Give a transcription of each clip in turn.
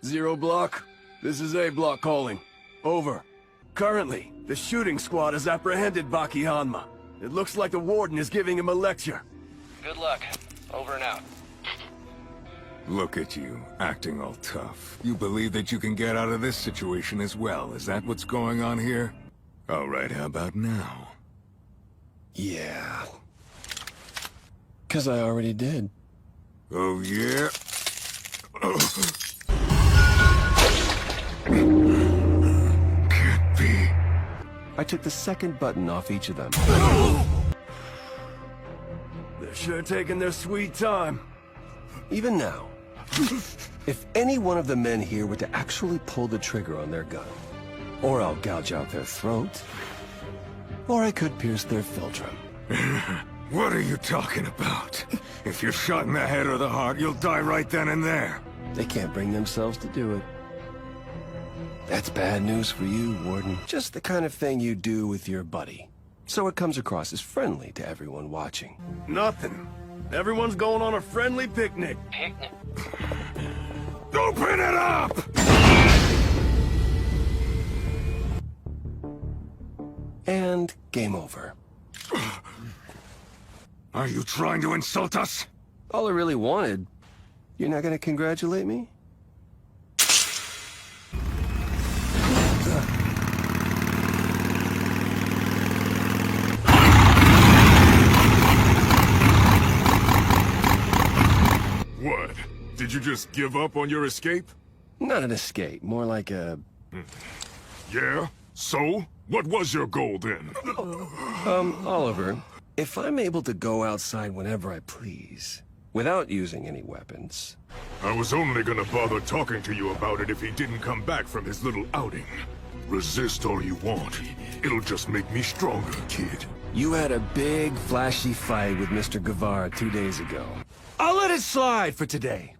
0 block. This is A block calling. Over. Currently, the shooting squad has apprehended Baki Hanma. It looks like the warden is giving him a lecture. Good luck. Over and out. Look at you, acting all tough. You believe that you can get out of this situation as well. Is that what's going on here? All right, how about now? Yeah. 'Cause I already did. Oh, yeah? Can't be. I took the second button off each of them. They're sure taking their sweet time. Even now, if any one of the men here were to actually pull the trigger on their gun, or I'll gouge out their throat, or I could pierce their philtrum. What are you talking about? If you're shot in the head or the heart, you'll die right then and there. They can't bring themselves to do it. That's bad news for you, Warden. Just the kind of thing you do with your buddy. So it comes across as friendly to everyone watching. Nothing. Everyone's going on a friendly picnic. Picnic? Open it up! And game over. Are you trying to insult us? All I really wanted. You're not gonna congratulate me? What? Did you just give up on your escape? Not an escape, more like a... Yeah? So? What was your goal then? Oliver, if I'm able to go outside whenever I please, without using any weapons... I was only gonna bother talking to you about it if he didn't come back from his little outing. Resist all you want. It'll just make me stronger, kid. You had a big, flashy fight with Mr. Guevara 2 days ago. I'll let it slide for today.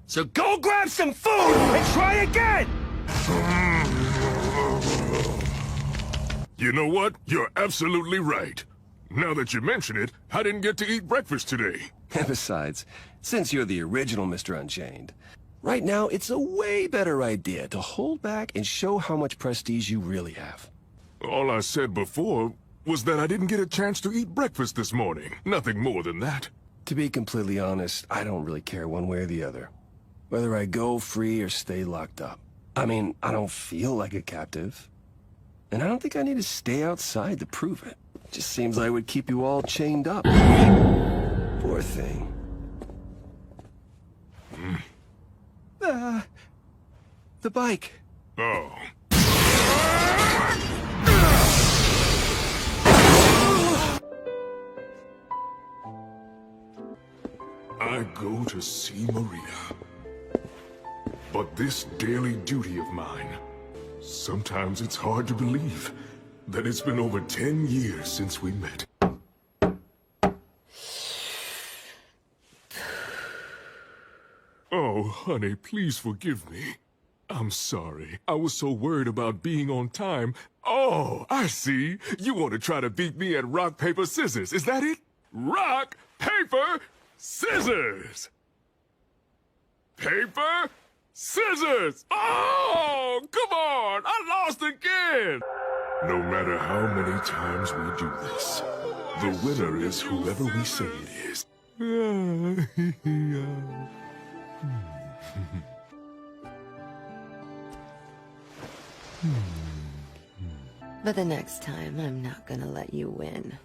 So go grab some food and try again! You know what? You're absolutely right. Now that you mention it, I didn't get to eat breakfast today. And besides, since you're the original Mr. Unchained, right now it's a way better idea to hold back and show how much prestige you really have. All I said before was that I didn't get a chance to eat breakfast this morning. Nothing more than that. To be completely honest, I don't really care one way or the other. Whether I go free or stay locked up. I mean, I don't feel like a captive. And I don't think I need to stay outside to prove it. Just seems like it would keep you all chained up. Poor thing. The bike. Oh. I go to see Maria. But this daily duty of mine, sometimes it's hard to believe that it's been over 10 years since we met. Oh, honey, please forgive me. I'm sorry. I was so worried about being on time. Oh, I see. You want to try to beat me at rock, paper, scissors. Is that it? Rock, paper, scissors! Paper, scissors! Oh, come on! I lost again! No matter how many times we do this, the winner is whoever we say it is. But the next time, I'm not gonna let you win.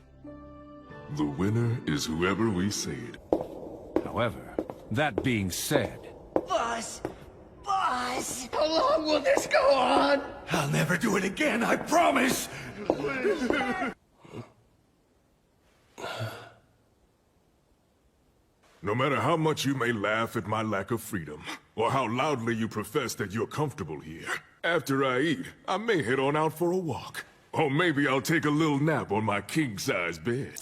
The winner is whoever we say it. However, that being said... Boss! Boss! How long will this go on? I'll never do it again, I promise! No matter how much you may laugh at my lack of freedom, or how loudly you profess that you're comfortable here, after I eat, I may head on out for a walk. Or maybe I'll take a little nap on my king-size bed.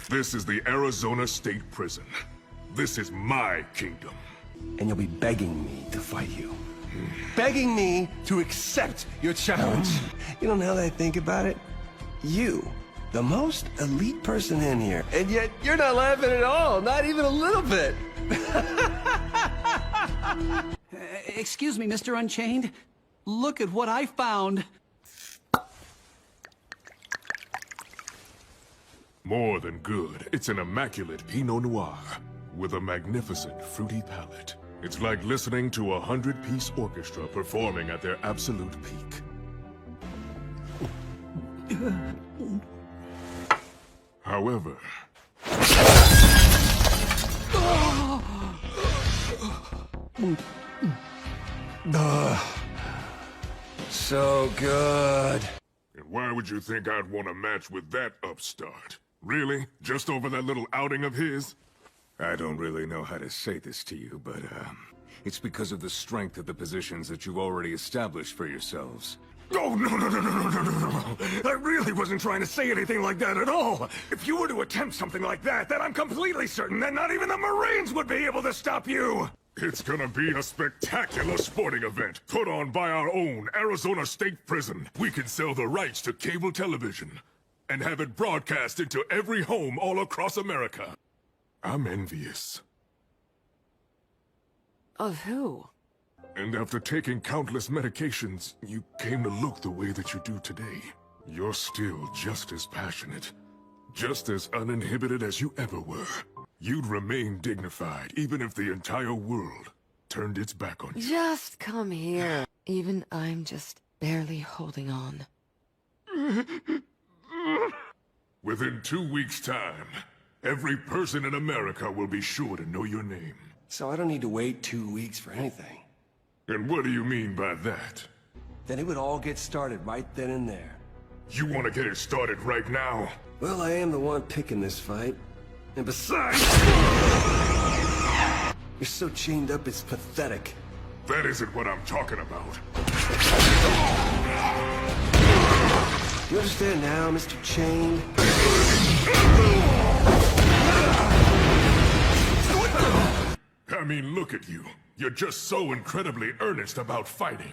This is the Arizona State Prison. This is my kingdom. And you'll be begging me to fight you. Begging me to accept your challenge. You know, now that I think about it, you The most elite person in here. And yet, you're not laughing at all. Not even a little bit. Excuse me, Mr. Unchained. Look at what I found. More than good. It's an immaculate Pinot Noir with a magnificent fruity palate. It's like listening to a 100-piece orchestra performing at their absolute peak. However... So good. And why would you think I'd want to match with that upstart? Really? Just over that little outing of his? I don't really know how to say this to you, but, it's because of the strength of the positions that you've already established for yourselves. Oh, no. I really wasn't trying to say anything like that at all. If you were to attempt something like that, then I'm completely certain that not even the Marines would be able to stop you. It's gonna be a spectacular sporting event put on by our own Arizona State Prison. We can sell the rights to cable television and have it broadcast into every home all across America. I'm envious. Of who? And after taking countless medications, you came to look the way that you do today. You're still just as passionate, just as uninhibited as you ever were. You'd remain dignified, even if the entire world turned its back on you. Just come here. Even I'm just barely holding on. Within 2 weeks' time, every person in America will be sure to know your name. So I don't need to wait 2 weeks for anything. And what do you mean by that? Then it would all get started right then and there. You want to get it started right now? Well, I am the one picking this fight. And besides... You're so chained up, it's pathetic. That isn't what I'm talking about. You understand now, Mr. Chain? I mean, look at you. You're just so incredibly earnest about fighting.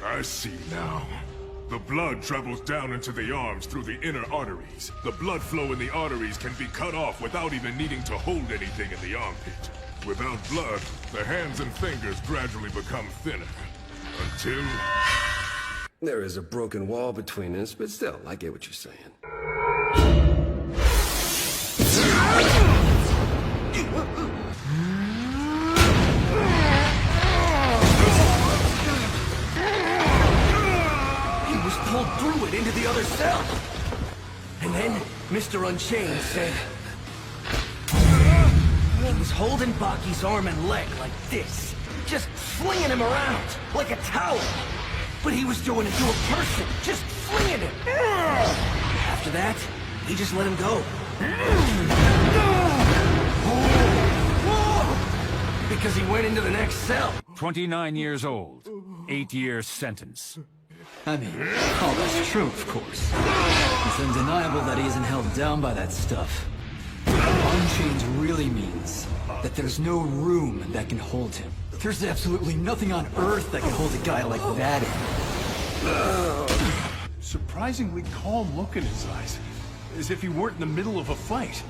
I see now. The blood travels down into the arms through the inner arteries. The blood flow in the arteries can be cut off without even needing to hold anything in the armpit. Without blood, the hands and fingers gradually become thinner. Until... There is a broken wall between us, but still, I get what you're saying. He was pulled through it into the other cell. And then Mr. Unchained said... He was holding Baki's arm and leg like this, just flinging him around like a towel. But he was doing it to a person, just flinging him. After that, he just let him go. Because he went into the next cell. 29 years old. 8-year sentence. I mean, all that's true, of course. It's undeniable that he isn't held down by that stuff. Unchained really means that there's no room that can hold him. There's absolutely nothing on Earth that can hold a guy like that in. Surprisingly calm look in his eyes, as if he weren't in the middle of a fight.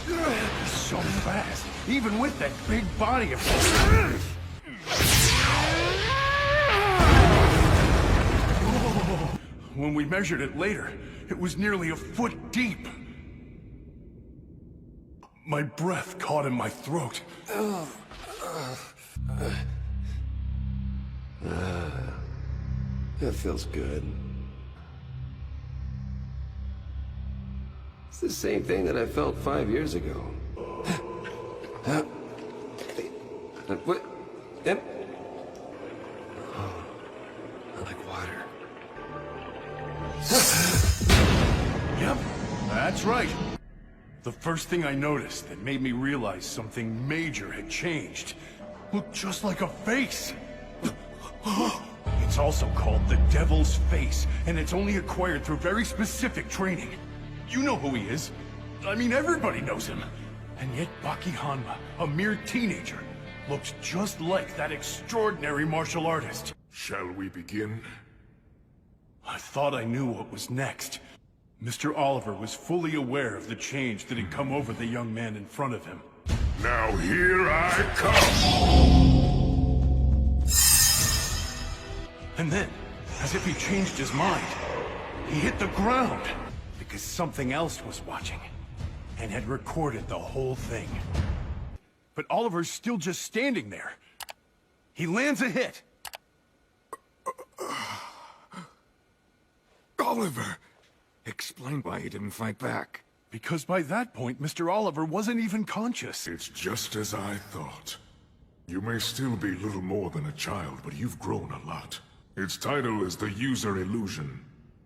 He's so fast, even with that big body of his. When we measured it later, it was nearly a foot deep. My breath caught in my throat. That feels good. It's the same thing that I felt 5 years ago. What? Yep. Oh, I like water. Yep, that's right. The first thing I noticed that made me realize something major had changed looked just like a face. It's also called the Devil's Face, and it's only acquired through very specific training. You know who he is. I mean, everybody knows him. And yet Baki Hanma, a mere teenager, looked just like that extraordinary martial artist. Shall we begin? I thought I knew what was next. Mr. Oliver was fully aware of the change that had come over the young man in front of him. Now here I come! And then, as if he changed his mind, he hit the ground because something else was watching and had recorded the whole thing. But Oliver's still just standing there. He lands a hit. Oliver! Explain why he didn't fight back. Because by that point, Mr. Oliver wasn't even conscious. It's just as I thought. You may still be little more than a child, but you've grown a lot. Its title is the User Illusion.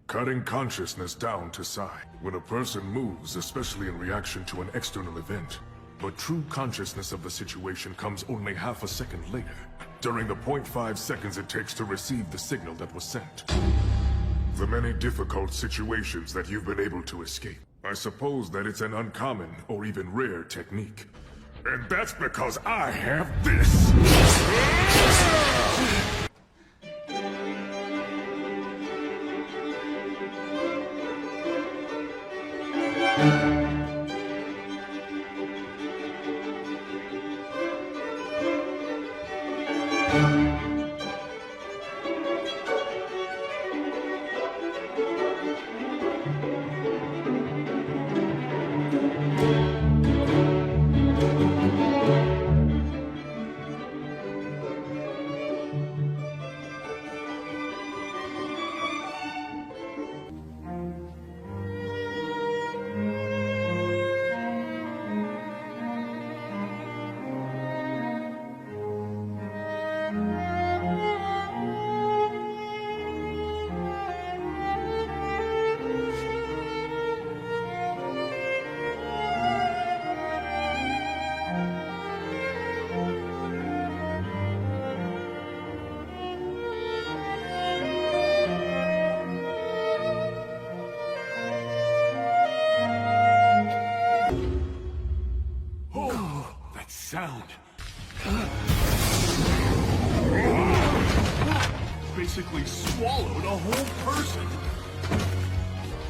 Cutting consciousness down to size. When a person moves, especially in reaction to an external event, but true consciousness of the situation comes only half a second later, during the 0.5 seconds it takes to receive the signal that was sent. The many difficult situations that you've been able to escape. I suppose that it's an uncommon or even rare technique. And that's because I have this! Sound. Basically swallowed a whole person.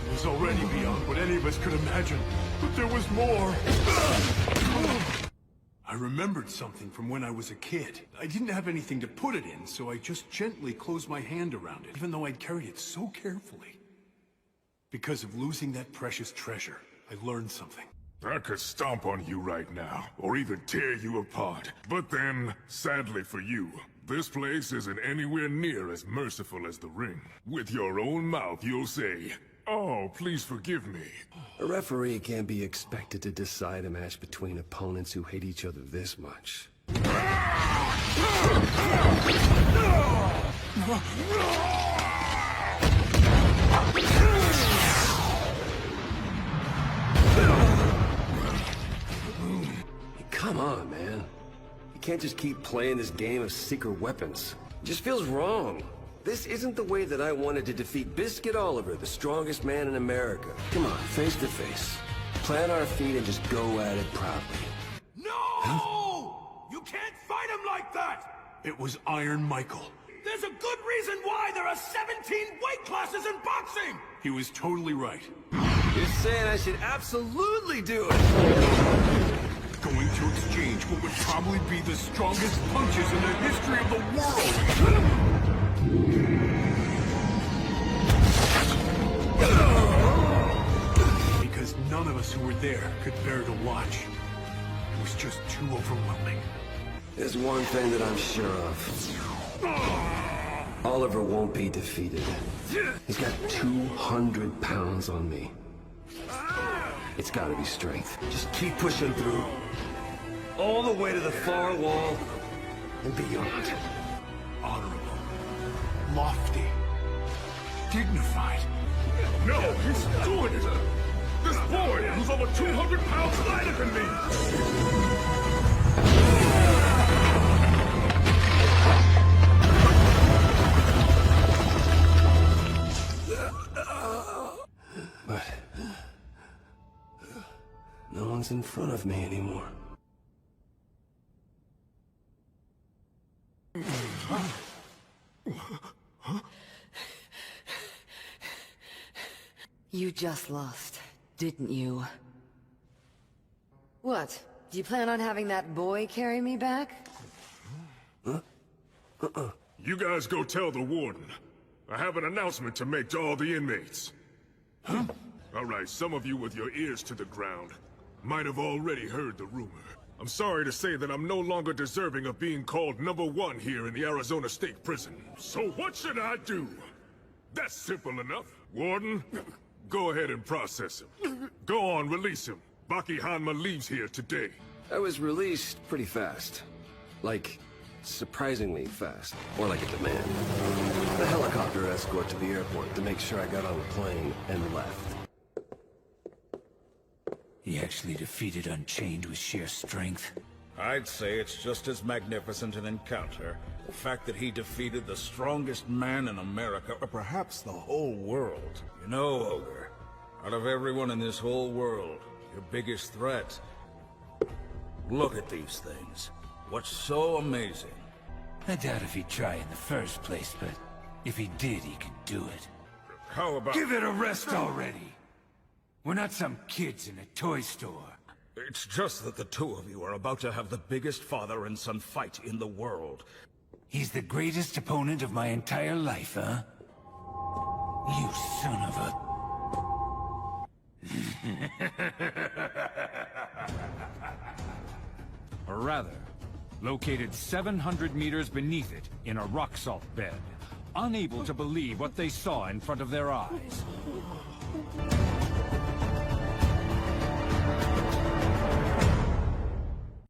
It was already beyond what any of us could imagine, but there was more. I remembered something from when I was a kid. I didn't have anything to put it in, so I just gently closed my hand around it, even though I'd carried it so carefully. Because of losing that precious treasure, I learned something. I could stomp on you right now, or even tear you apart. But then, sadly for you, this place isn't anywhere near as merciful as the ring. With your own mouth, you'll say, "Oh, please forgive me." A referee can't be expected to decide a match between opponents who hate each other this much. Come on, man. You can't just keep playing this game of secret weapons. It just feels wrong. This isn't the way that I wanted to defeat Biscuit Oliver, the strongest man in America. Come on, face to face. Plant our feet and just go at it proudly. No! Huh? You can't fight him like that! It was Iron Michael. There's a good reason why there are 17 weight classes in boxing! He was totally right. You're saying I should absolutely do it! Going to exchange what would probably be the strongest punches in the history of the world! Because none of us who were there could bear to watch. It was just too overwhelming. There's one thing that I'm sure of. Oliver won't be defeated. He's got 200 pounds on me. It's gotta be strength. Just keep pushing through. All the way to the far wall and beyond. Honorable. Lofty. Dignified. No, he's doing it! This boy, who's over 200 pounds lighter than me! But no one's in front of me anymore. You just lost, didn't you? What? Do you plan on having that boy carry me back? You guys go tell the warden. I have an announcement to make to all the inmates. Huh? All right, some of you with your ears to the ground might have already heard the rumor. I'm sorry to say that I'm no longer deserving of being called #1 here in the Arizona State Prison. So what should I do? That's simple enough. Warden, go ahead and process him. Go on, release him. Baki Hanma leaves here today. I was released pretty fast. Like, surprisingly fast. More like a demand. The helicopter escort to the airport to make sure I got on the plane and left. He actually defeated Unchained with sheer strength. I'd say it's just as magnificent an encounter. The fact that he defeated the strongest man in America, or perhaps the whole world. You know, Ogre, out of everyone in this whole world, your biggest threat. Look at these things. What's so amazing? I doubt if he'd try in the first place, but if he did, he could do it. How about... Give it a rest already! We're not some kids in a toy store. It's just that the two of you are about to have the biggest father and son fight in the world. He's the greatest opponent of my entire life, huh? You son of a... Or rather, located 700 meters beneath it in a rock salt bed, unable to believe what they saw in front of their eyes.